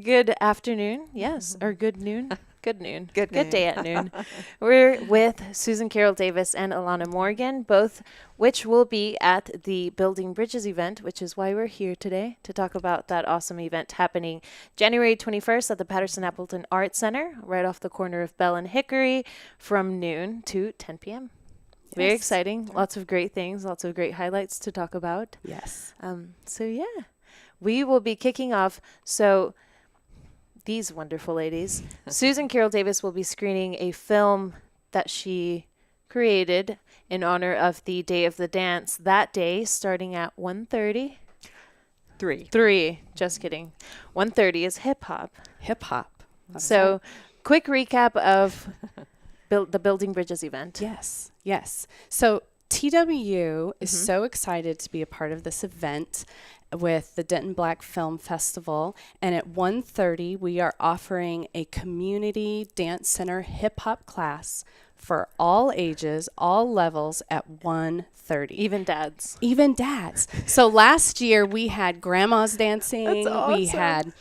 Good afternoon, yes, or good noon. Good noon. Good Good noon. day at noon. We're with Susan Carroll Davis and Alana Morgan, both which will be at the Building Bridges event, which is why we're here today to talk about that awesome event happening January 21st at the Patterson-Appleton Art Center, right off the corner of Bell and Hickory, from noon to 10 p.m. Very Yes. exciting. Lots of great things, lots of great highlights to talk about. Yes. We will be kicking off. So these wonderful ladies, Susan Carroll Davis will be screening a film that she created in honor of the Day of the Dance that day, starting at 1:30. 3. Just kidding. 1:30 is hip hop. Hip hop. So, quick recap of the Building Bridges event. Yes. Yes. So TWU is so excited to be a part of this event with the Denton Black Film Festival. And at 1:30, we are offering a community dance center hip hop class for all ages, all levels at 1:30. Even dads. Even dads. So last year we had grandmas dancing. That's awesome. We had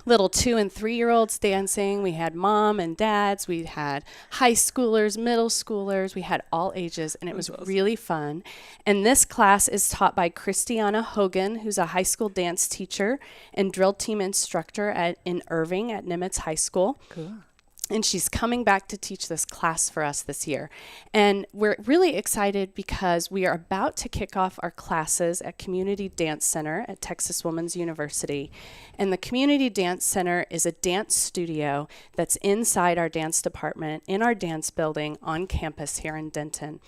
little 2 and 3-year-olds dancing. We had mom and dads. We had high schoolers, middle schoolers. We had all ages, and it was really fun. And this class is taught by Christiana Hogan, who's a high school dance teacher and drill team instructor in Irving at Nimitz High School. Cool. And she's coming back to teach this class for us this year. And we're really excited because we are about to kick off our classes at Community Dance Center at Texas Women's University. And the Community Dance Center is a dance studio that's inside our dance department in our dance building on campus here in Denton.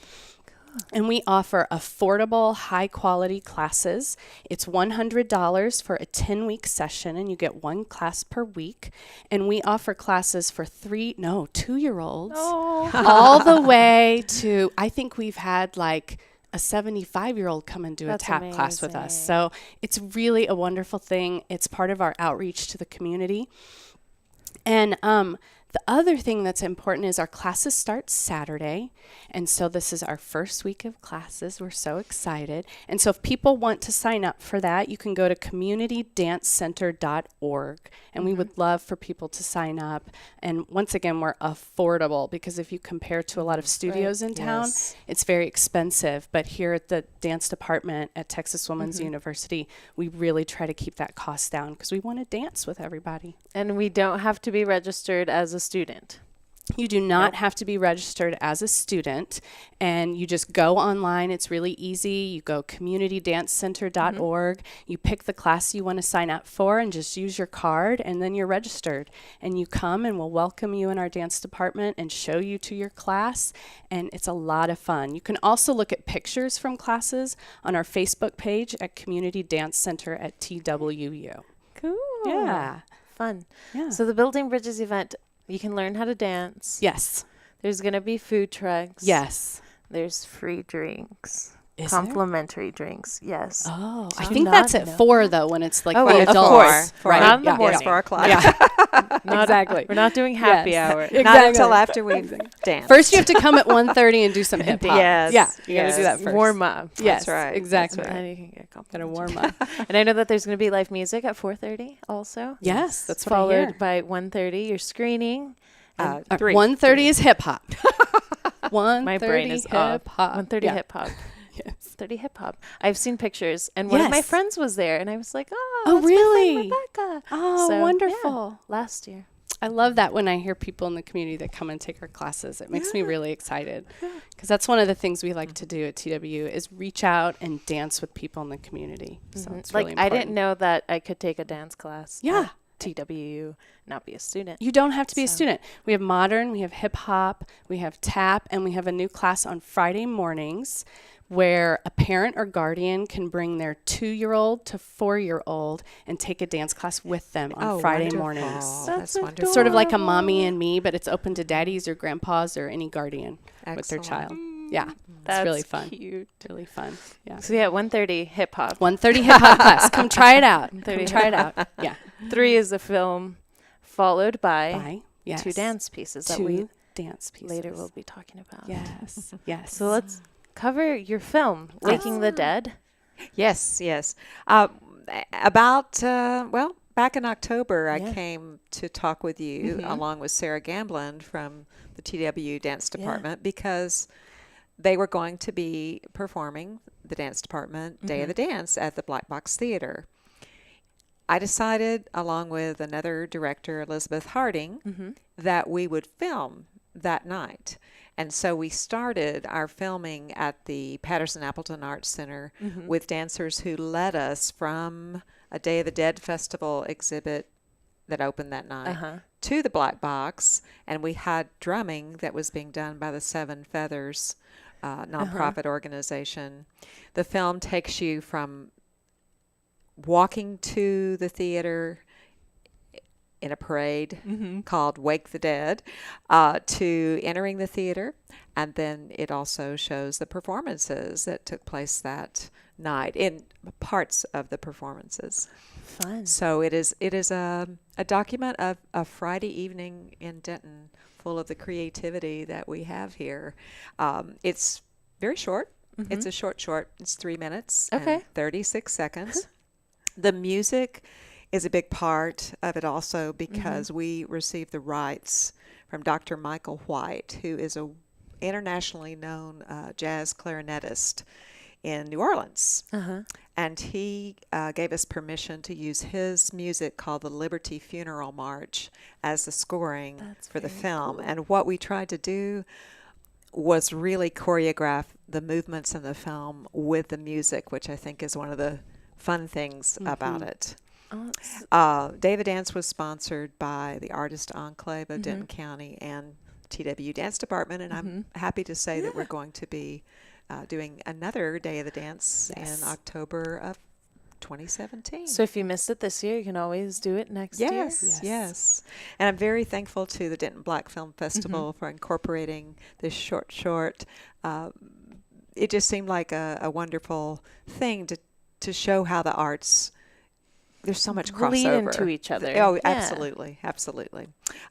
And we offer affordable, high-quality classes. It's $100 for a 10-week session, and you get one class per week. And we offer classes for 2-year-olds, all the way to, I think we've had like a 75-year-old come and do That's a tap class with us. amazing. So it's really a wonderful thing. It's part of our outreach to the community. And the other thing that's important is our classes start Saturday. And so this is our first week of classes. We're so excited. And so if people want to sign up for that, you can go to communitydancecenter.org. And we would love for people to sign up. And once again, we're affordable because if you compare to a lot of studios in town, Yes. it's very expensive. But here at the dance department at Texas Women's University, we really try to keep that cost down because we want to dance with everybody. And we don't have to be registered as a student. You do not have to be registered as a student, and you just go online. It's really easy. You go communitydancecenter.org. You pick the class you want to sign up for and just use your card, and then you're registered. And you come and we'll welcome you in our dance department and show you to your class, and it's a lot of fun. You can also look at pictures from classes on our Facebook page at Community Dance Center at TWU. Cool. Yeah. Fun. Yeah. So the Building Bridges event, you can learn how to dance. Yes. There's going to be food trucks. Yes. There's free drinks. Is there? Complimentary drinks. Yes. Oh, I Do think not that's at know. 4 though, when it's like Oh, for of adults. course. Right. Not in the Yeah. morning. Yes, for our class. Yeah. Not, Exactly. We're not doing happy Yes. hour. Exactly. Not until after we've danced. First, you have to come at 1:30 and do some hip hop. Yes. Yeah. You got Yes. to do that first. Warm up. Yes. right. Exactly. And then you can get Got to complimentary. warm up. And I know that there's going to be live music at 4:30 also. Yes. That's what I Followed hear. by 1:30, your screening. And 3. 1:30 is hip hop. 1:30 my brain is off. hip hop. 1:30 Yeah. hip hop. Yes. 30 hip hop. I've seen pictures, and one of my Yes. friends was there, and I was like, oh, Oh, that's my friend really? Rebecca. Oh, So, yeah, wonderful. last year. I love that when I hear people in the community that come and take our classes. It makes me really excited because that's one of the things we like to do at TWU is reach out and dance with people in the community. So it's Like, really I important. didn't know that I could take a dance class. Yeah. at TWU, not be a student. You don't have to be a So- student. We have modern, we have hip hop, we have tap, and we have a new class on Friday mornings where a parent or guardian can bring their 2-year-old to 4-year-old and take a dance class with them on Friday wonderful. mornings. That's That's wonderful. Sort of like a mommy and me, but it's open to daddies or grandpas or any guardian with their Excellent. child. Yeah, That's it's really fun. cute. Really fun. Yeah. So, yeah, 1:30 hip hop. 1:30 hip hop class. Come try it out. 1:30 Come try it out. Yeah. 3 is the film, followed by Bye. Yes. 2 dance pieces that 2 we dance pieces. later will be talking about. Yes. Yes. So let's cover your film, Waking the Dead. Yes, yes. About back in October, I Yeah. came to talk with you Mhm. along with Sarah Gamblin from the TW Dance Yeah. Department because they were going to be performing the dance department Day of the Dance at the Black Box Theater. I decided, along with another director, Elizabeth Harding, that we would film that night. And so we started our filming at the Patterson Appleton Arts Center with dancers who led us from a Day of the Dead festival exhibit that opened that night to the Black Box. And we had drumming that was being done by the Seven Feathers nonprofit organization. The film takes you from walking to the theater in a parade called Wake the Dead to entering the theater, and then it also shows the performances that took place that night in parts of the performances. Fun. So it is a document of a Friday evening in Denton, full of the creativity that we have here. It's very short. It's a short. It's 3 minutes and 36 seconds. The music is a big part of it also because we received the rights from Dr. Michael White, who is a internationally known jazz clarinetist in New Orleans. And he gave us permission to use his music called the Liberty Funeral March as the scoring for the film. And what we tried to do was really choreograph the movements in the film with the music, which I think is one of the fun things about it. Day of the Dance was sponsored by the Artist Enclave of Denton County and TW Dance Department, and I'm happy to say that we're going to be doing another Day of the Dance in October of 2017. So if you missed it this year, you can always do it next year. Yes. And I'm very thankful to the Denton Black Film Festival for incorporating this short. It just seemed like a wonderful thing to show how the arts, there's so much crossover. Lead into each other. Oh, Yeah. absolutely.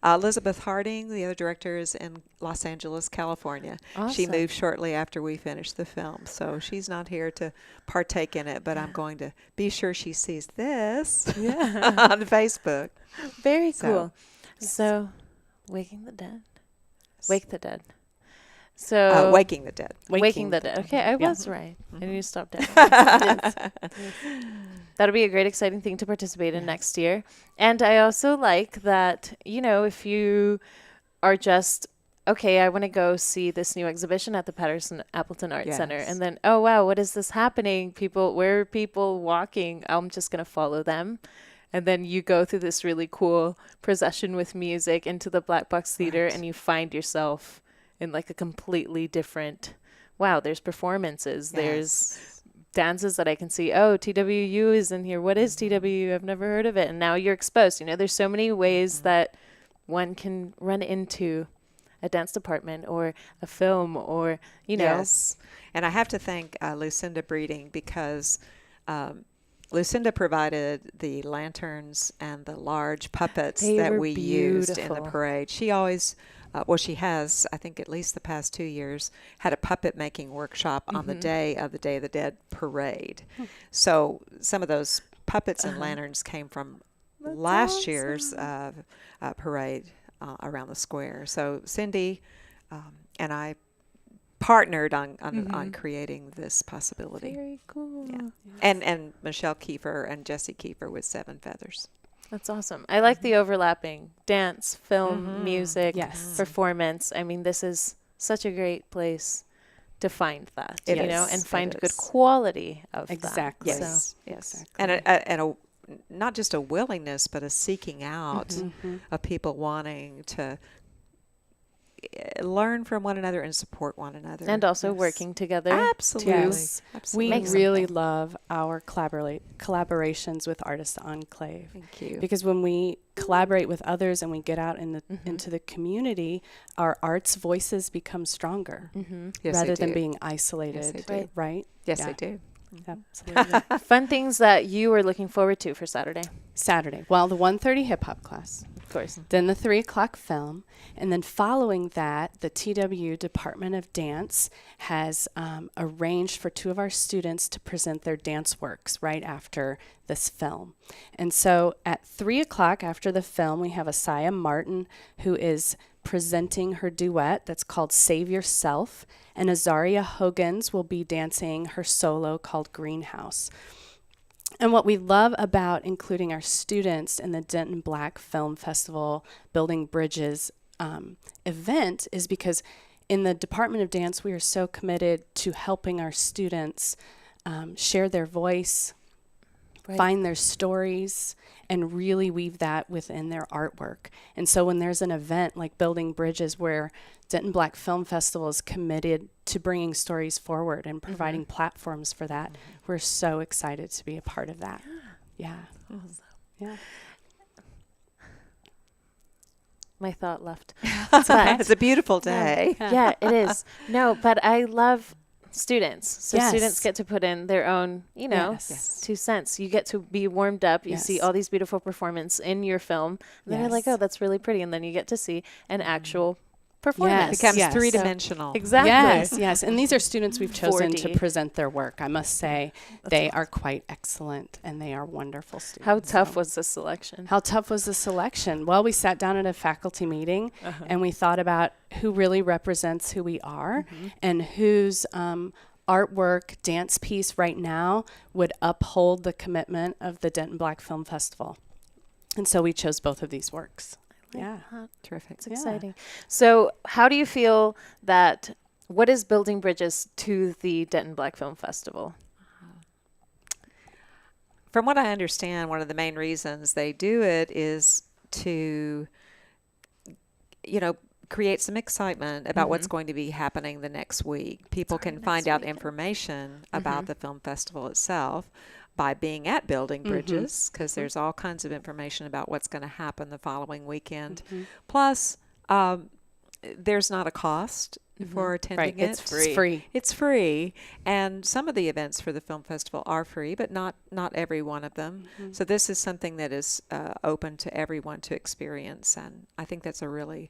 Elizabeth Harding, the other director, is in Los Angeles, California. She Awesome. moved shortly after we finished the film, so she's not here to partake in it, but I'm going to be sure she sees this on Facebook. Very So, cool. So, Waking the Dead. Wake the Dead. So Waking the Dead. Waking the Dead. Okay, I was right. I need to stop down. That'll be a great, exciting thing to participate in next year. And I also like that, if you are just, okay, I want to go see this new exhibition at the Patterson Appleton Art Center. Yes. And then, oh, wow, what is this happening? Where are people walking? I'm just going to follow them. And then you go through this really cool procession with music into the Black Box Theater, and you find yourself in like a completely different, wow, there's performances, there's dances that I can see. Oh, TWU is in here. What is TWU? I've never heard of it. And now you're exposed. There's so many ways that one can run into a dance department or a film or, Yes. And I have to thank Lucinda Breeding because Lucinda provided the lanterns and the large puppets They that were we used in the beautiful. parade. She always, she has, I think at least the past 2 years, had a puppet making workshop on the day of the Day of the Dead parade. So some of those puppets and lanterns came from last year's parade around the square. So Cindy and I partnered on creating this possibility. Very cool. Yeah. And Michelle Kiefer and Jesse Kiefer with Seven Feathers. That's awesome. I like the overlapping dance, film, music, Yes. performance. I mean, this is such a great place to find that, It and is. find It good is. quality of Exactly. that. Yes, So, yes. Exactly. And a not just a willingness, but a seeking out of people wanting to learn from one another and support one another. and also Yes. working together. Absolutely. Yes. Absolutely. We Make really something. love our collaborations with Artist Enclave. Thank you. Because when we collaborate with others and we get out into the community, our arts voices become stronger Yes, rather they than do. being isolated, Yes, they do. right? Yes, Yeah. they do. Absolutely. Fun things that you were looking forward to for Saturday. Saturday. Well, the 1:30 hip hop class. Of course. Then the 3 o'clock film. And then following that, the TW Department of Dance has arranged for 2 of our students to present their dance works right after this film. And so at 3 o'clock after the film, we have Asaya Martin, who is presenting her duet that's called Save Yourself. And Azaria Hogans will be dancing her solo called Greenhouse. And what we love about including our students in the Denton Black Film Festival Building Bridges event is because in the Department of Dance, we are so committed to helping our students share their voice, find their stories, and really weave that within their artwork. And so when there's an event like Building Bridges where Denton Black Film Festival is committed to bringing stories forward and providing platforms for that, we're so excited to be a part of that. Yeah. Yeah. My thought left. It's a beautiful day. Yeah, it is. No, but I love students. So Yes. students get to put in their own, Yes. 2 cents. You get to be warmed up. You see Yes. all these beautiful performances in your film. And then you're like, Yes. oh, that's really pretty. And then you get to see an actual performance. It becomes Yes. three-dimensional. Exactly. Yes. And these are students we've chosen 4D. to present their work. I must say they are quite excellent and they are wonderful students. How tough So- was the selection? How tough was the selection? Well, we sat down at a faculty meeting and we thought about who really represents who we are and whose artwork, dance piece right now would uphold the commitment of the Denton Black Film Festival. And so we chose both of these works. Yeah. Terrific. It's exciting. So how do you feel that, what is Building Bridges to the Denton Black Film Festival? From what I understand, one of the main reasons they do it is to, create some excitement about what's going to be happening the next week. People can find out information about the film festival itself by being at Building Bridges, because there's all kinds of information about what's going to happen the following weekend. Plus, there's not a cost for attending it. It's free. It's free. It's free, and some of the events for the film festival are free, but not every one of them. So this is something that is open to everyone to experience, and I think that's a really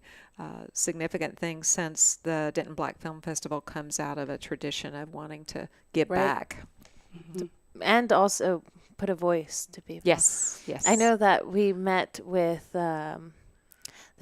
significant thing, since the Denton Black Film Festival comes out of a tradition of wanting to give back. And also put a voice to people. Yes. I know that we met with the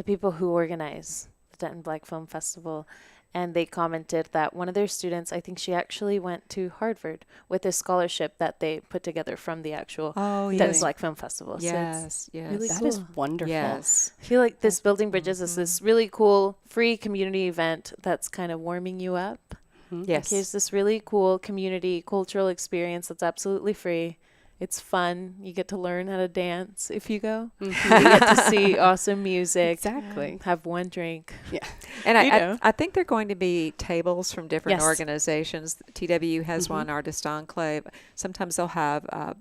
people who organize the Denton Black Film Festival, and they commented that one of their students, I think she actually went to Harvard with a scholarship that they put together from the actual Denton Black Film Festival. Yes, So yes. really That cool. is wonderful. Yes. I feel like this Building Bridges is this really cool free community event that's kind of warming you up. Yes. Here's this really cool community cultural experience that's absolutely free. It's fun. You get to learn how to dance if you go. You get to see awesome music. Exactly. Have one drink. Yeah. And You know. I think there are going to be tables from different Yes. organizations. TW has one, Artist Enclave. Sometimes they'll have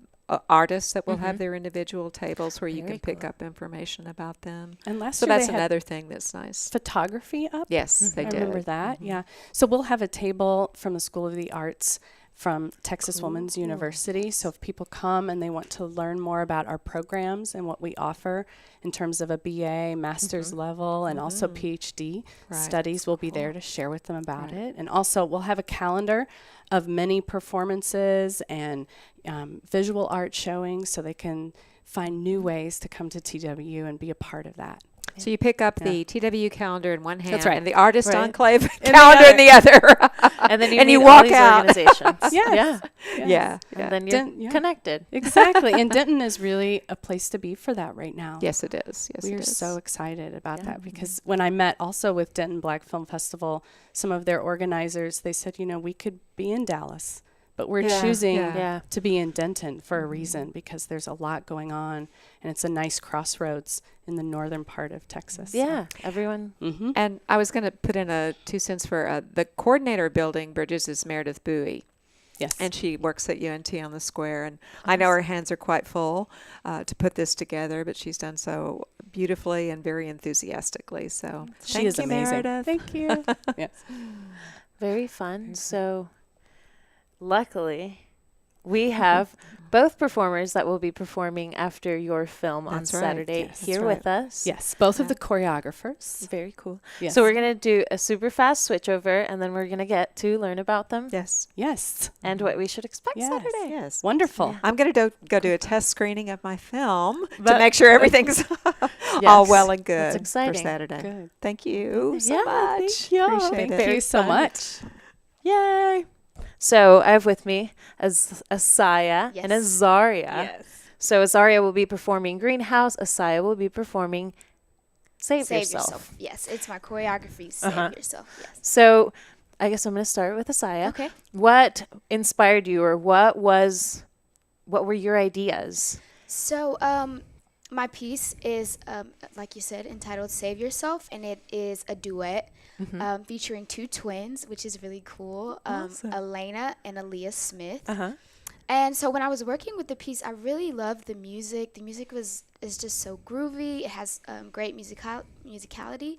artists that will have their individual tables where you Very can pick cool. up information about them. And last So year that's they had another thing that's nice. photography up. Yes, they I did. remember that. Yeah. So we'll have a table from the School of the Arts from Texas Women's University. So if people come and they want to learn more about our programs and what we offer in terms of a BA, master's level, and also PhD Right. studies, we'll be there to share with them about it. And also we'll have a calendar of many performances and visual art showings so they can find new ways to come to TW and be a part of that. So you pick up the TW calendar in one hand right. and the Artist Right. Enclave calendar in the other. And then you And meet you all walk these out. organizations. Yes. Yeah. Yeah. And then you're Didn't- yeah. connected. Exactly. And Denton is really a place to be for that right now. Yes, it is. Yes, We it are is. so excited about Yeah. that because when I met also with Denton Black Film Festival, some of their organizers, they said, we could be in Dallas, but we're Yeah, choosing yeah. Yeah. to be in Denton for a reason because there's a lot going on and it's a nice crossroads in the northern part of Texas. Yeah. Everyone. Mm-hmm. And I was going to put in a 2 cents for the coordinator of Building Bridges is Meredith Bowie. Yes. And she works at UNT on the square. And I know her hands are quite full to put this together, but she's done so beautifully and very enthusiastically. So she thank is you, amazing. Meredith. Thank you. Yes. Very fun. So luckily, we have both performers that will be performing after your film on That's right. Saturday Yes, here that's with us. Yes, both of the choreographers. Very cool. Yes. So we're going to do a super fast switchover, and then we're going to get to learn about them Yes. Yes. and what we should expect Yes. Saturday. Yes. Wonderful. Yeah. I'm going to go do a test screening of my film to But- make sure everything's all Yes. well and good That's exciting. for Saturday. Good. Thank you so Yeah, much. thank you. Appreciate Thank it. you so fun. much. Yay. So I have with me Asaya and Yes. Azaria. So Azaria will be performing Greenhouse. Asaya will be performing Save Yourself. Yes, it's my choreography. Save Uh-huh. yourself. Yes. So I guess I'm going to start with Asaya. Okay. What inspired you, or what were your ideas? So, my piece is, like you said, entitled "Save Yourself," and it is a duet featuring two twins, which is really cool. Awesome. Elena and Aaliyah Smith. Uh-huh. And so when I was working with the piece, I really loved the music. The music is just so groovy. It has great musicality.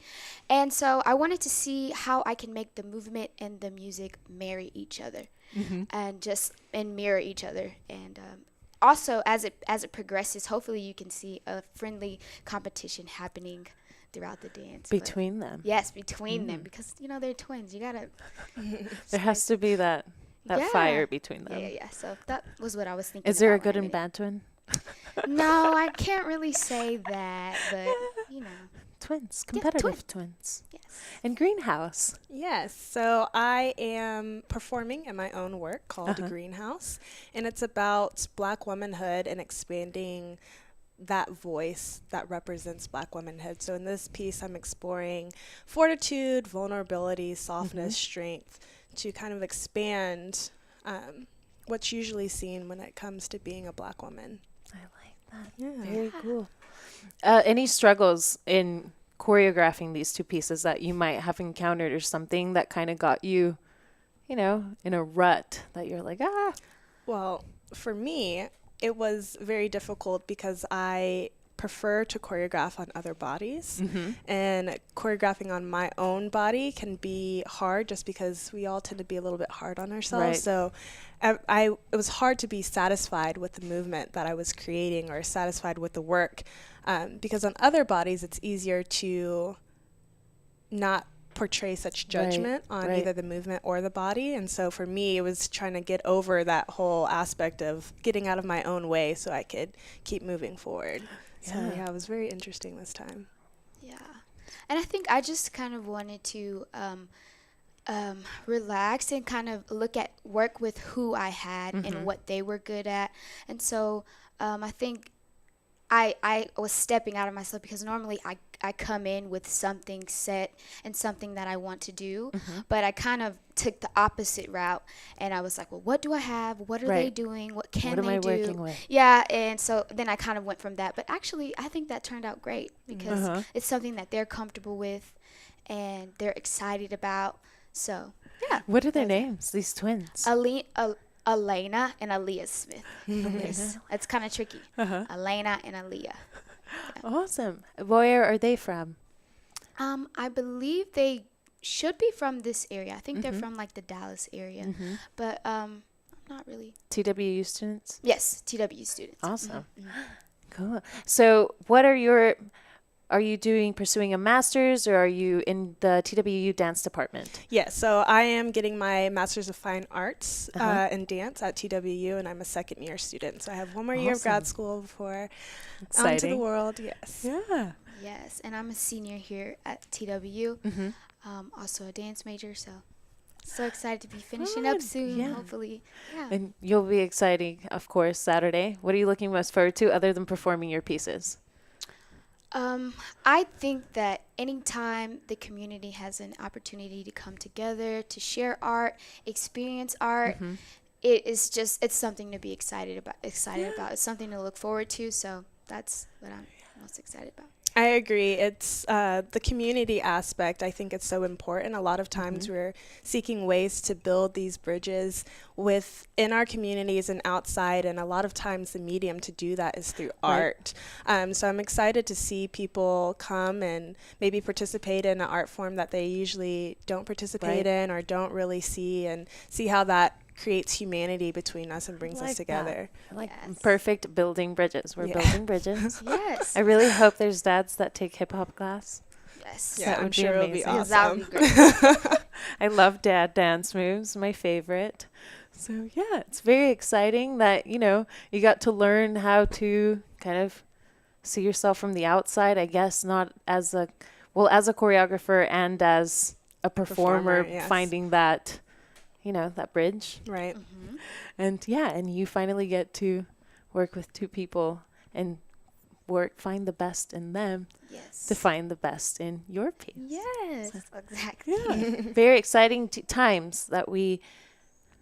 And so I wanted to see how I can make the movement and the music marry each other and mirror each other. And also, as it progresses, hopefully you can see a friendly competition happening throughout the dance. But Between them. yes, between them, because, they're twins. You got to... There has to be that Yeah. fire between them. Yeah. So that was what I was thinking. Is there a about when good I and made it. bad twin? No, I can't really say that, but Twins, Yeah, competitive twins. yes. And Greenhouse. Yes, so I am performing in my own work called Uh-huh. Greenhouse, and it's about Black womanhood and expanding that voice that represents Black womanhood. So in this piece, I'm exploring fortitude, vulnerability, softness, strength to kind of expand what's usually seen when it comes to being a Black woman. I like that. Yeah. Very cool. Any struggles in choreographing these two pieces that you might have encountered, or something that kind of got you, in a rut that you're like, ah? Well, for me, it was very difficult because I prefer to choreograph on other bodies, and choreographing on my own body can be hard just because we all tend to be a little bit hard on ourselves. Right. So it was hard to be satisfied with the movement that I was creating or satisfied with the work, because on other bodies it's easier to not portray such judgment on right. either the movement or the body. And so for me, it was trying to get over that whole aspect of getting out of my own way so I could keep moving forward. So Yeah. it was very interesting this time. Yeah. And I think I just kind of wanted to relax and kind of work with who I had and what they were good at. And so I think I was stepping out of myself, because normally I come in with something set and something that I want to do, but I kind of took the opposite route, and I was like, well, what do I have? What are they Right. doing? What can What am they I do? working with? Yeah, and so then I kind of went from that. But actually, I think that turned out great, because it's something that they're comfortable with and they're excited about. So, yeah. What are their names, these twins? Elena and Aaliyah Smith. It's kind of tricky. Elena and Aaliyah. Awesome. Where are they from? I believe they should be from this area. I think they're from like the Dallas area, but I'm not really. TWU students? Yes, TW students. Awesome. Cool. So are you pursuing a master's, or are you in the TWU dance department? Yeah, so I am getting my Master's of Fine Arts in dance at TWU, and I'm a second year student. So I have one more year of grad Awesome. school before onto Exciting. the world. Yes. Yeah. Yes, and I'm a senior here at TWU. Also a dance major, so excited to be finishing up Fun. soon. Yeah. Hopefully, yeah. And you'll be exciting, of course, Saturday. What are you looking most forward to other than performing your pieces? I think that anytime the community has an opportunity to come together, to share art, experience art, it's something to be excited about. It's something to look forward to. So that's what I'm most excited about. I agree. It's the community aspect. I think it's so important. A lot of times we're seeking ways to build these bridges within our communities and outside, and a lot of times the medium to do that is through art. So I'm excited to see people come and maybe participate in an art form that they usually don't participate in or don't really see, and see how that creates humanity between us and brings like us that. together. I like Yes. perfect building bridges. We're Yeah. building bridges. Yes. I really hope there's dads that take hip hop class. Yes. Yeah, That I'm would be sure it'll be amazing. Yes, that awesome. would be great. I love dad dance moves, my favorite. So yeah, it's very exciting that, you got to learn how to kind of see yourself from the outside, I guess, not as a choreographer and as a performer, Performer, yes. finding that, that bridge. Right. Mm-hmm. And you finally get to work with two people and find the best in them Yes. to find the best in your piece. Yes. Exactly. Yeah. Very exciting times that we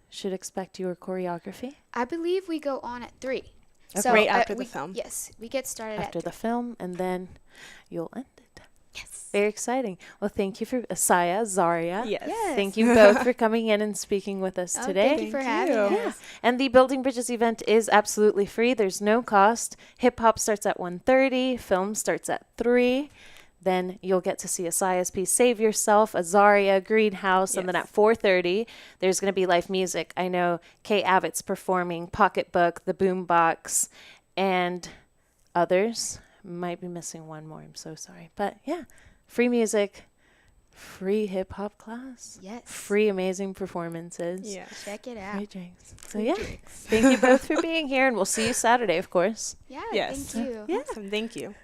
should expect your choreography I believe we go on at 3. Okay. Right after the film. Yes, we get started after at the film, and then you'll end it. Yes. Very exciting. Well, thank you for Asaya, Zaria. Yes. Yes. Thank you both for coming in and speaking with us Oh, today. thank you for Thank having you. Yeah. us. And the Building Bridges event is absolutely free. There's no cost. Hip hop starts at 1:30. Film starts at 3. Then you'll get to see Asaya's piece, Save Yourself, Azaria, Greenhouse, and then Yes. at 4:30, there's going to be live music. I know Kay Abbott's performing, Pocketbook, The Boombox, and others. Might be missing one more. I'm so sorry. But yeah, free music, free hip hop class, Yes. free amazing performances. Yeah. Check it out. Free drinks. So yeah, thank you both for being here, and we'll see you Saturday, of course. Yeah. Yes. Thank you. Yeah. Awesome. Thank you.